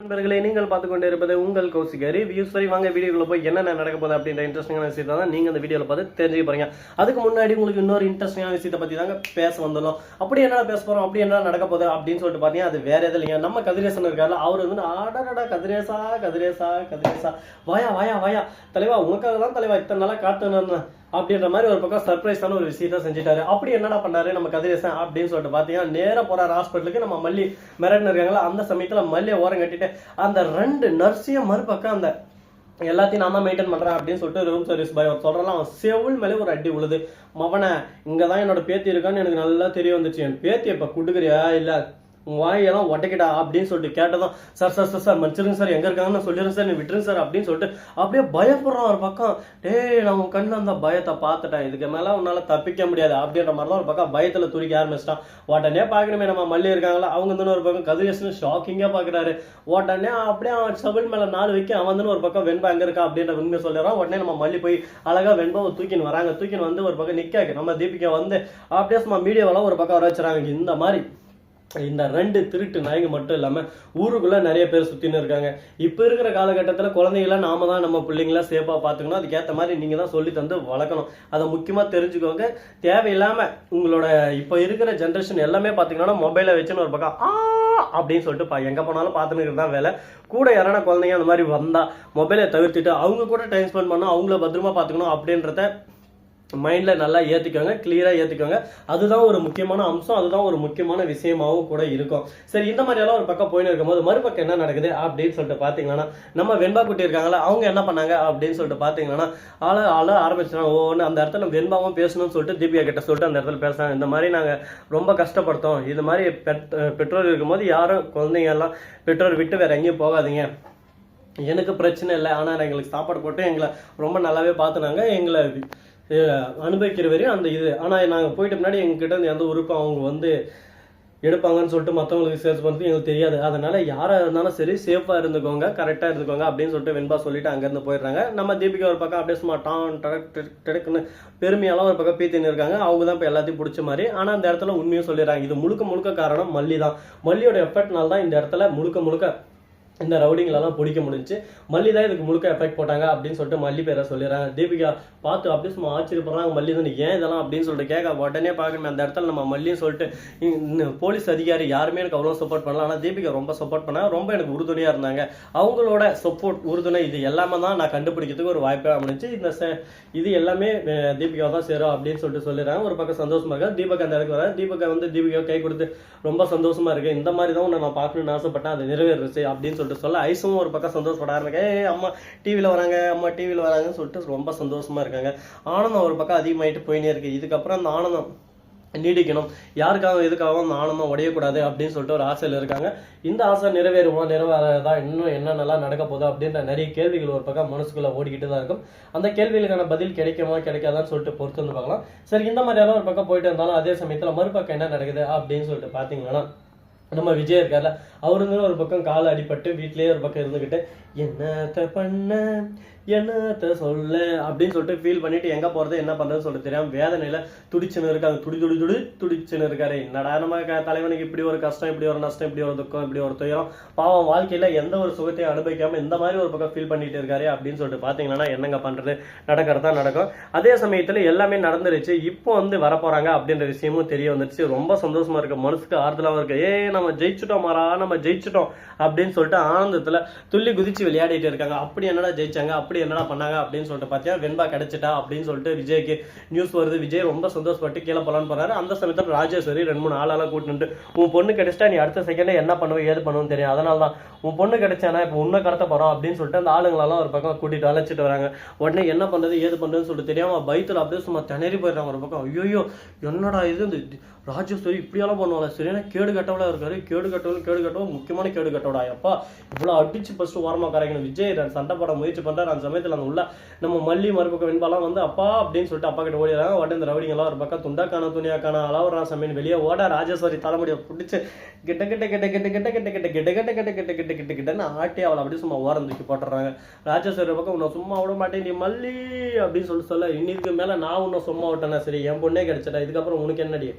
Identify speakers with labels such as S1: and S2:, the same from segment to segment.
S1: நண்பர்களே, நீங்கள் பார்த்து கொண்டு இருப்பது உங்கள் கௌசிக ரிவ்யூஸ். சரி, வாங்க வீடியோக்குள்ள போய் என்னென்ன நடக்க போகுது அப்படின்ற இன்ட்ரெஸ்டிங்கான விஷயத்தை தான் நீங்க இந்த வீடியோல பார்த்து தெரிஞ்சுக்க போறீங்க. அதுக்கு முன்னாடி உங்களுக்கு இன்னொரு இன்ட்ரெஸ்டிங்கான விஷயத்தை பத்தி தாங்க பேச வந்துடும். அப்படி என்ன பேச போறோம், அப்படி என்ன நடக்க போகுது அப்படின்னு சொல்லிட்டு பாத்தீங்கன்னா அது வேற எது இல்லைங்க. நம்ம கதிரேசன் இருக்காருல்ல, அவர் வந்து ஆடடா கதிரேசா கதிரேசா கதிரேசா வாயா வாயா வாயா தலைவா, உனக்காக தான் தலைவா இத்தனை நாளா காத்துன்னு அப்படின்ற மாதிரி ஒரு பக்கம் சர்ப்ரைஸான ஒரு விஷயத்த செஞ்சுட்டாரு. அப்படி என்னடா பண்ணாரு நம்ம கதிரேசன் அப்படின்னு சொல்லிட்டு பாத்தீங்கன்னா நேர போறாரு ஹாஸ்பிட்டலுக்கு. நம்ம மல்லி மிரட்னு இருக்காங்களா, அந்த சமயத்துல மல்லியை ஓரம் கட்டிட்டு அந்த 2 நர்ஸையும் மறுபக்கம் அந்த எல்லாத்தையும் நான் தான் மெயின்டைன் பண்றேன் அப்படின்னு சொல்லிட்டு ரூம் சர்வீஸ் பாய் அவர் சொல்றான். அவன் செவில் மேலே ஒரு அடி உழுது. மவனை இங்கதான் என்னோட பேத்தி இருக்கான்னு எனக்கு நல்லா தெரிய வந்துச்சு. என் பேத்தி இப்ப குடுக்குறியா இல்ல வாயெல்லாம் ஒட்டைக்கிட்டா அப்படின்னு சொல்லிட்டு கேட்டதும், சார் சார் சார் சார் மன்னிச்சிருங்க சார், எங்க இருக்காங்கன்னு சொல்லிடுங்க சார், நீ விட்டுருங்க சார் அப்படின்னு சொல்லிட்டு அப்படியே பயப்படுறான் ஒரு பக்கம். டேய், நான் உன் கண்ணில் அந்த பயத்தை பார்த்துட்டேன், இதுக்கு மேல உன்னால தப்பிக்க முடியாது அப்படின்ற மாதிரி தான் ஒரு பக்கம் பயத்துல துடிக்க ஆரம்பிச்சிட்டான். உடனே பாக்கணுமே நம்ம மல்லி இருக்காங்களா, அவங்க வந்து ஒரு பக்கம் கதிரேசன் ஷாக்கிங்கா பாக்குறாரு. உடனே அப்படியே அவன் சபல் மேல 4 வைக்க அவன் வந்து ஒரு பக்கம் வெண்பா எங்க இருக்கா அப்படின்ற உண்மை சொல்லிடுறான். உடனே நம்ம மல்லி போய் அழகா வெண்பாவை தூக்கின்னு வராங்க. தூக்கின்னு வந்து ஒரு பக்கம் நிக்காக்கு நம்ம தீபிகா வந்து அப்படியே சும்மா மீடியாவெல்லாம் ஒரு பக்கம் வர வச்சுறாங்க. இந்த மாதிரி இந்த 2 திருட்டு நாய்ங்க மட்டும் இல்லாம ஊருக்குள்ள நிறைய பேர் சுத்தின்னு இருக்காங்க. இப்ப இருக்கிற காலகட்டத்துல குழந்தைகளை நாம தான் நம்ம பிள்ளைங்களா சேஃபா பாத்துக்கணும். அதுக்கேற்ற மாதிரி நீங்க தான் சொல்லி தந்து வளர்க்கணும். அதை முக்கியமா தெரிஞ்சுக்கோங்க. தேவையில்லாம உங்களோட இப்ப இருக்கிற ஜென்ரேஷன் எல்லாமே பாத்தீங்கன்னா மொபைலை வச்சுன்னு ஒரு பக்கம் அப்படின்னு சொல்லிட்டு எங்க போனாலும் பாத்துன்னு இருக்கிறதா வேலை. கூட யாரான குழந்தைங்க அந்த மாதிரி வந்தா மொபைலை தவிர்த்துட்டு அவங்க கூட டைம் ஸ்பெண்ட் பண்ணணும், அவங்கள பத்திரமா பாத்துக்கணும் அப்படின்றத மைண்ட்ல நல்லா ஏத்திக்கோங்க, கிளியரா ஏத்திக்கோங்க. அதுதான் ஒரு முக்கியமான அம்சம், அதுதான் ஒரு முக்கியமான விஷயமாவும் கூட இருக்கும். சரி, இந்த மாதிரி எல்லாம் ஒரு பக்கம் போயின்னு இருக்கும்போது மறுபக்கம் என்ன நடக்குது அப்படின்னு சொல்லிட்டு பாத்தீங்கன்னா நம்ம வெண்பா குட்டி இருக்காங்களா, அவங்க என்ன பண்ணாங்க அப்படின்னு சொல்லிட்டு பாத்தீங்கன்னா ஆள ஆரம்பிச்சாங்க. ஒவ்வொன்று அந்த இடத்துல வெண்பாவும் பேசணும்னு சொல்லிட்டு தீபிகா கிட்ட சொல்லிட்டு அந்த இடத்துல பேசுறாங்க. இந்த மாதிரி நாங்க ரொம்ப கஷ்டப்படுத்தோம், இது மாதிரி பெற்றோர் இருக்கும்போது யாரும் குழந்தைங்க எல்லாம் பெற்றோர் விட்டு வேற எங்கேயும் போகாதீங்க, எனக்கு பிரச்சனை இல்லை, ஆனா எங்களுக்கு சாப்பாடு போட்டு எங்களை ரொம்ப நல்லாவே பார்த்துனாங்க, எங்களை அனுபவிக்கிற வரையும் அந்த இது. ஆனால் நாங்கள் போயிட்டு முன்னாடி எங்ககிட்ட இருந்து எந்த உறுப்பும் அவங்க வந்து எடுப்பாங்கன்னு சொல்லிட்டு மற்றவங்களுக்கு சேல்ஸ் பண்ணுறது எங்களுக்கு தெரியாது. அதனால யாராக இருந்தாலும் சரி சேஃபாக இருந்துக்கோங்க, கரெக்டாக இருந்துக்கோங்க அப்படின்னு சொல்லிட்டு வெண்பா சொல்லிட்டு அங்கேருந்து போயிடுறாங்க. நம்ம தீபிகா ஒரு பக்கம் அப்படியே சும்மா டக்குன்னு பெருமையெல்லாம் ஒரு பக்கம் பீத்தின்னு இருக்காங்க. அவங்க தான் இப்போ எல்லாத்தையும் பிடிச்ச மாதிரி. ஆனால் அந்த இடத்துல உண்மையும் சொல்லிடுறாங்க. இது முழுக்க காரணம் மல்லி தான். மல்லியோட எஃபெக்ட்னால தான் இந்த இடத்துல முழுக்க இந்த ரவுடிங்களெல்லாம் பிடிக்க முடிஞ்சு. மல்லி தான் இதுக்கு முழுக்க எஃபெக்ட் போட்டாங்க அப்படின்னு சொல்லிட்டு மல்லி பேரை சொல்லிடுறாங்க. தீபிகா பார்த்து அப்படியே சும்மா ஆச்சரியப்படுறாங்க. மல்லி தான் ஏன் இதெல்லாம் அப்படின்னு சொல்லிட்டு கேட்க உடனே பார்க்கணுமே அந்த இடத்துல நம்ம மல்லியும் சொல்லிட்டு போலீஸ் அதிகாரி யாருமே எனக்கு அவ்வளோ சப்போர்ட் பண்ணலாம், ஆனால் தீபிகா ரொம்ப சப்போர்ட் பண்ணாங்க, ரொம்ப எனக்கு உறுதுணையாக இருந்தாங்க. அவங்களோட சப்போர்ட் உறுதுணை இது எல்லாமே தான் நான் கண்டுபிடிக்கிறதுக்கு ஒரு வாய்ப்பாக அமைச்சு. இது எல்லாமே தீபிகா தான் சேரும் அப்படின்னு சொல்லிட்டு சொல்லிடுறாங்க. ஒரு பக்கம் சந்தோஷமா இருக்கா. தீபக் அந்த இடத்துக்கு வர தீபக் வந்து தீபிகா கை கொடுத்து ரொம்ப சந்தோஷமா இருக்கு, இந்த மாதிரி தான் நான் பார்க்கணும்னு ஆசைப்பட்டேன், அது நிறைவேறுச்சு அப்படின்னு சொல்ல ஐசும் ஒரு பக்கம் சந்தோஷப்பட ஆரம்பிக்க. அம்மா டிவியில வராங்க, அம்மா டிவியில வராங்கன்னு சொல்லிட்டு ரொம்ப சந்தோஷமா இருக்காங்க. ஆனந்தம் ஒரு பக்கம் அதிகமாயிட்டு போயினே இருக்கு. இதுக்கப்புறம் அந்த ஆனந்தம் நீடிக்கணும், யாருக்காகவும் எதுக்காகவும் அந்த ஆனந்தம் உடையக்கூடாது அப்படின்னு சொல்லிட்டு ஒரு ஆசையில் இருக்காங்க. இந்த ஆசை நிறைவேறுமா, நிறைவேறதா, இன்னும் என்னென்னலாம் நடக்க போகுது அப்படின்ற நிறைய கேள்விகள் ஒரு பக்கம் மனசுக்குள்ள ஓடிக்கிட்டு தான் இருக்கும். அந்த கேள்விகளுக்கான பதில் கிடைக்குமா கிடைக்காதான்னு சொல்லிட்டு பொறுத்து வந்து பார்க்கலாம். சரி, இந்த மாதிரியெல்லாம் ஒரு பக்கம் போயிட்டு இருந்தாலும் அதே சமயத்துல மறுபக்கம் என்ன நடக்குது அப்படின்னு சொல்லிட்டு பாத்தீங்கன்னா நம்ம விஜய் இருக்கார்ல, அவருங்க ஒரு பக்கம் கால் அடிபட்டு வீட்லயே ஒரு பக்கம் இருந்துகிட்டு என்னத்த பண்ண என்னத்த சொல்ல அப்படின்னு சொல்லிட்டு ஃபீல் பண்ணிட்டு எங்க போறது என்ன பண்றதுன்னு சொல்லிட்டு தெரியாம வேதனையில துடிச்சுன்னு இருக்காங்க. துடிச்சுன்னு இருக்காரு. என்னடா நம்ம தலைவனுக்கு இப்படி ஒரு கஷ்டம், இப்படி ஒரு நஷ்டம், இப்படி ஒரு துக்கம், இப்படி ஒரு துயரம், பாவம் வாழ்க்கையில எந்த ஒரு சுகத்தையும் அனுபவிக்காம இந்த மாதிரி ஒரு பக்கம் ஃபீல் பண்ணிட்டு இருக்காரு அப்படின்னு சொல்லிட்டு பாத்தீங்கன்னா என்னங்க பண்றது, நடக்கிறதா நடக்கும். அதே சமயத்துல எல்லாமே நடந்துருச்சு, இப்போ வந்து வரப்போறாங்க அப்படின்ற விஷயமும் தெரிய வந்துருச்சு. ரொம்ப சந்தோஷமா இருக்கு, மனசுக்கு ஆறுதலாவும் இருக்கு. நம்ம ஜெயிச்சுட்டோம் மாறா, நம்ம ஜெயிச்சுட்டோம் அப்படின்னு சொல்லிட்டு ஆனந்தத்துல துள்ளி குதிச்சு விளையாடிட்டு இருக்காங்க. அப்படி என்னடா ஜெயிச்சாங்க, அப்படி என்னடா பண்ணாங்க அப்படின்னு சொல்லிட்டு பாத்தீங்கன்னா வெண்பா கிடைச்சிட்டா அப்படின்னு சொல்லிட்டு விஜய்க்கு நியூஸ் வருது. விஜய் ரொம்ப சந்தோஷப்பட்டு கீழே போலான்னு போறாரு. அந்த சமயத்துல ராஜேஸ்வரி 2-3 ஆளால கூட்டிட்டு உன் பொண்ணு கிடைச்சிட்டா நீ அடுத்த செகண்ட்ல என்ன பண்ணுவ ஏது பண்ணுவோன்னு தெரியும், அதனாலதான் உன் பொண்ணு கிடைச்சானா இப்ப உன்னை கடத்த போறோம் அப்படின்னு சொல்லிட்டு அந்த ஆளுங்களெல்லாம் ஒரு பக்கம் கூட்டிட்டு அழைச்சிட்டு வராங்க. உடனே என்ன பண்றது ஏது பண்றதுன்னு சொல்லிட்டு தெரியாம பயத்துல அப்படியே சும்மா திணறி போயிடுறாங்க ஒரு பக்கம். ஐயோ என்னடா இது, ராஜேஸ்வரி இப்படியெல்லாம் பண்ணுவாங்க, சரியான கேடு கட்டவளா இருக்காரு, கேடு கட்டவும் முக்கியமான கேடு கட்டவடா. அப்பா இவ்வளவு அடிச்சு ஃபர்ஸ்ட் ஓரமா கரைக்கணும். விஜய் சண்டை போட முயற்சி பண்றாரு. அந்த சமயத்துல அந்த உள்ள நம்ம மல்லி மறுபக்கம் வெண்பாலாம் வந்து அப்பா அப்படின்னு சொல்லிட்டு அப்பா கிட்ட ஓடிடுறாங்க. உடனே இந்த ரவுடிங்க எல்லாம் ஒரு பக்கம் துண்டா காண துணியா காண அளவுறா சமையன் வெளியே ஓட ராஜேஸ்வரி தலைமுடியை பிடிச்சு கிட்ட கிட்ட கிட்ட கிட்ட கிட்ட கிட்ட கிட்ட கிட்ட கிட்ட கிட்ட கிட்ட கிட்ட கிட்ட கிட்டன்னு ஆட்டி அவளை அப்படியே சும்மா ஓரம் தூக்கி போட்டுறாங்க. ராஜேஸ்வரி பக்கம் உன்னை சும்மா விட மாட்டேன் நீ மல்லி அப்படின்னு சொல்ல இன்னைக்கு மேல நான் உன்னை சும்மா விட்டேன்னா சரி, என் பொண்ணே கிடைச்சிட்டா, இதுக்கப்புறம் உனக்கு என்னடி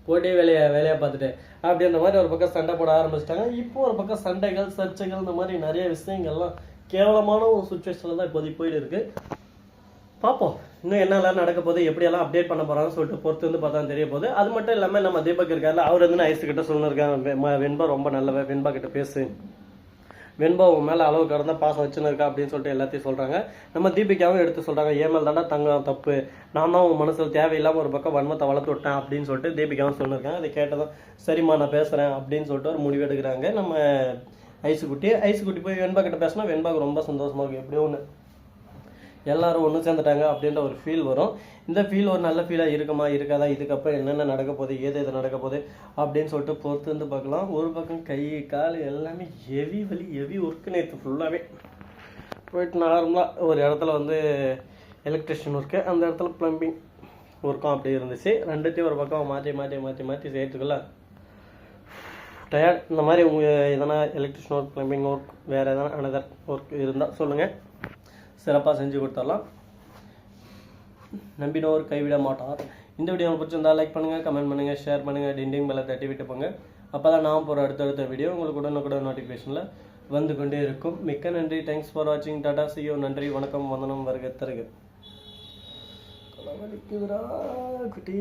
S1: போட்டே வேலையை பார்த்துட்டு அப்படின்ற மாதிரி ஒரு பக்கம் சண்டை போட ஆரம்பிச்சிட்டாங்க. இப்போ ஒரு பக்கம் சண்டைகள் சர்ச்சைகள் இந்த மாதிரி நிறைய விஷயங்கள்லாம் கேவலமான ஒரு சுச்சுவேஷனில் தான் இப்போதைக்கு போயிட்டு இருக்கு. பார்ப்போம் இன்னும் என்னெல்லாம் நடக்க போகுது, எப்படியெல்லாம் அப்டேட் பண்ண போகிறாங்கன்னு சொல்லிட்டு பொறுத்து வந்து பார்த்தா தெரிய போகுது. அது மட்டும் இல்லாமல் நம்ம தீபக் இருக்காரு, அவர் வந்து ஐஸ் கிட்ட சொல்லிருக்காங்க, வெண்பா ரொம்ப நல்லவ, வெண்பா கிட்ட பேசு, வெண்பா உன் மேலே அளவு கடந்த பாசம் வச்சுன்னு இருக்கா அப்படின்னு சொல்லிட்டு எல்லாத்தையும் சொல்கிறாங்க. நம்ம தீபிகாவும் எடுத்து சொல்கிறாங்க, ஏன் மேல் தாண்டா தங்கம் தப்பு, நான் தான் உன் மனசில் தேவையில்லாமல் ஒரு பக்கம் வன்மத்தை வளர்த்து விட்டேன் அப்படின்னு சொல்லிட்டு தீபிகாவும் சொல்லியிருக்காங்க. அதை கேட்டதும் சரிம்மா நான் பேசுகிறேன் அப்படின்னு சொல்லிட்டு ஒரு முடிவு எடுக்கிறாங்க நம்ம ஐசுக்குட்டி போய் வெண்பா கிட்ட பேசினா வெண்பாவுக்கு ரொம்ப சந்தோஷமாக இருக்கும். எப்படியோ ஒன்று எல்லாரும் ஒன்று சேர்ந்துட்டாங்க அப்படின்ற ஒரு ஃபீல் வரும். இந்த ஃபீல் ஒரு நல்ல ஃபீலாக இருக்குமா இருக்காதா, இதுக்கப்புறம் என்னென்ன நடக்க போகுது, எது நடக்க போகுது அப்படின்னு சொல்லிட்டு பொறுத்து வந்து பார்க்கலாம். ஒரு பக்கம் கை கால் எல்லாமே ஹெவி ஒர்க்கு நேற்று ஃபுல்லாகவே போயிட்டு நார்மலாக ஒரு இடத்துல வந்து எலக்ட்ரிஷியன் ஒர்க்கு, அந்த இடத்துல ப்ளம்பிங் ஒர்க்கும் அப்படி இருந்துச்சு. ரெண்டுத்தையும் ஒரு பக்கம் மாற்றி செய்யறதுக்குள்ள டயர்ட். இந்த மாதிரி உங்கள் எதனா எலக்ட்ரிஷியன் ஒர்க், ப்ளம்பிங் ஒர்க், வேறு எதனா அனதர் ஒர்க் இருந்தால் சொல்லுங்கள், சிறப்பாக செஞ்சு கொடுத்துடலாம். நம்பினோர் கைவிட மாட்டார். இந்த வீடியோ பிடிச்சிருந்தா லைக் பண்ணுங்கள், கமெண்ட் பண்ணுங்கள், ஷேர் பண்ணுங்கள், டிண்டிங் பெல்லை தட்டி விட்டு போங்க. அப்போ தான் நான் போகிற அடுத்தடுத்த வீடியோ உங்களுக்கு உடனுக்குடன் நோட்டிஃபிகேஷனில் வந்து கொண்டே இருக்கும். மிக்க நன்றி. தேங்க்ஸ் ஃபார் வாட்சிங். Tata, see you. நன்றி, வணக்கம், வந்தனம், வருக தருக. குட்டி